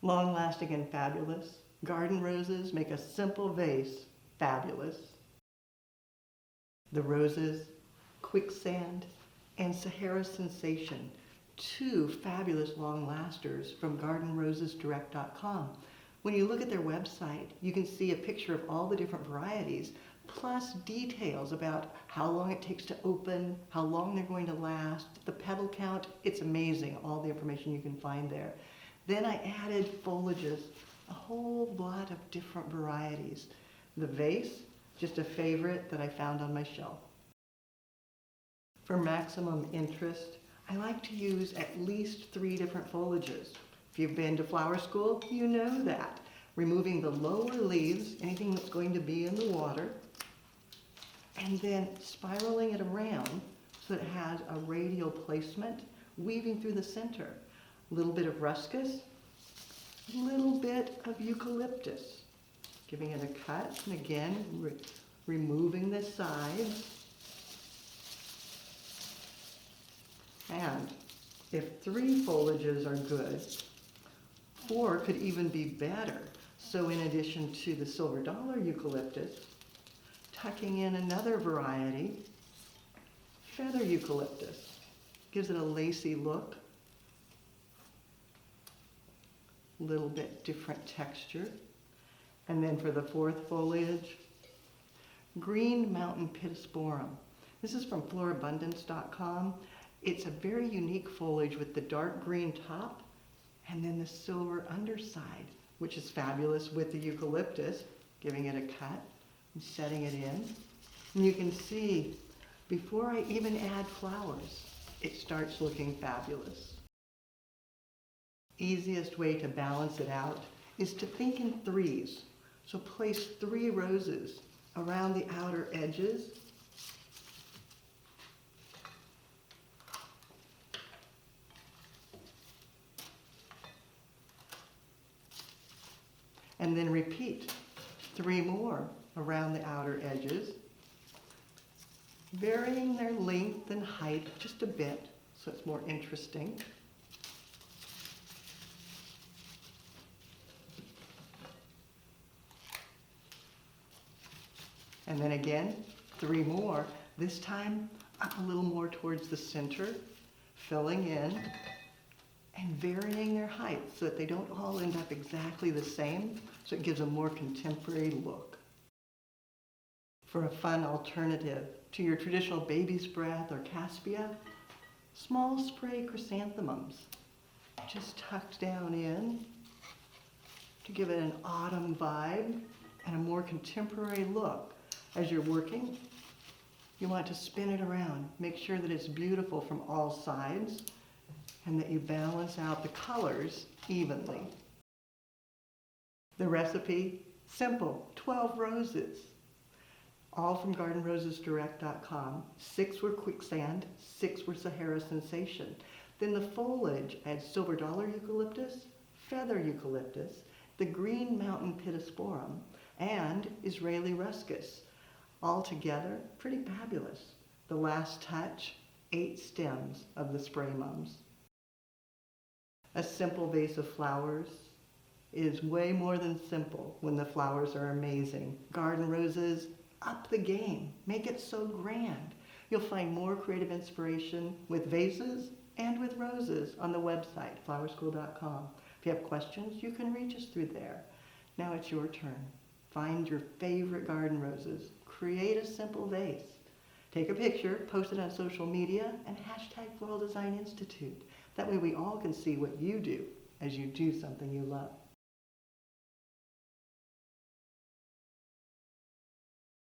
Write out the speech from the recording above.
Long-lasting and fabulous, garden roses make a simple vase fabulous. The roses, Quicksand and Sahara Sensation, two fabulous long-lasters from gardenrosesdirect.com. When you look at their website, you can see a picture of all the different varieties, plus details about how long it takes to open, how long they're going to last, the petal count. It's amazing, all the information you can find there. Then I added foliages, a whole lot of different varieties. The vase, just a favorite that I found on my shelf. For maximum interest, I like to use at least 3 different foliages. If you've been to flower school, you know that. Removing the lower leaves, anything that's going to be in the water, and then spiraling it around so it has a radial placement, weaving through the center. A little bit of ruscus, a little bit of eucalyptus. Giving it a cut, and again, removing the sides. And if 3 foliages are good, 4 could even be better. So in addition to the silver dollar eucalyptus, tucking in another variety, feather eucalyptus. Gives it a lacy look, a little bit different texture. And then for the 4th foliage, green mountain pittosporum. This is from florabundance.com. It's a very unique foliage with the dark green top and then the silver underside, which is fabulous with the eucalyptus, giving it a cut and setting it in. And you can see, before I even add flowers, it starts looking fabulous. Easiest way to balance it out is to think in 3s. So place 3 roses around the outer edges. And then repeat 3 more around the outer edges, varying their length and height just a bit so it's more interesting. And then again, 3 more, this time up a little more towards the center, filling in and varying their height so that they don't all end up exactly the same, so it gives a more contemporary look. For a fun alternative to your traditional baby's breath or caspia, small spray chrysanthemums, just tucked down in to give it an autumn vibe and a more contemporary look. As you're working, you want to spin it around. Make sure that it's beautiful from all sides and that you balance out the colors evenly. The recipe, simple, 12 roses. All from gardenrosesdirect.com. 6 were Quicksand, 6 were Sahara Sensation. Then the foliage adds silver dollar eucalyptus, feather eucalyptus, the green mountain pittosporum, and Israeli ruscus. All together, pretty fabulous. The last touch, 8 stems of the spray mums. A simple vase of flowers is way more than simple when the flowers are amazing. Garden roses, up the game. Make it so grand. You'll find more creative inspiration with vases and with roses on the website, flowerschool.com. If you have questions, you can reach us through there. Now it's your turn. Find your favorite garden roses. Create a simple vase. Take a picture, post it on social media, and hashtag Floral Design Institute. That way we all can see what you do as you do something you love.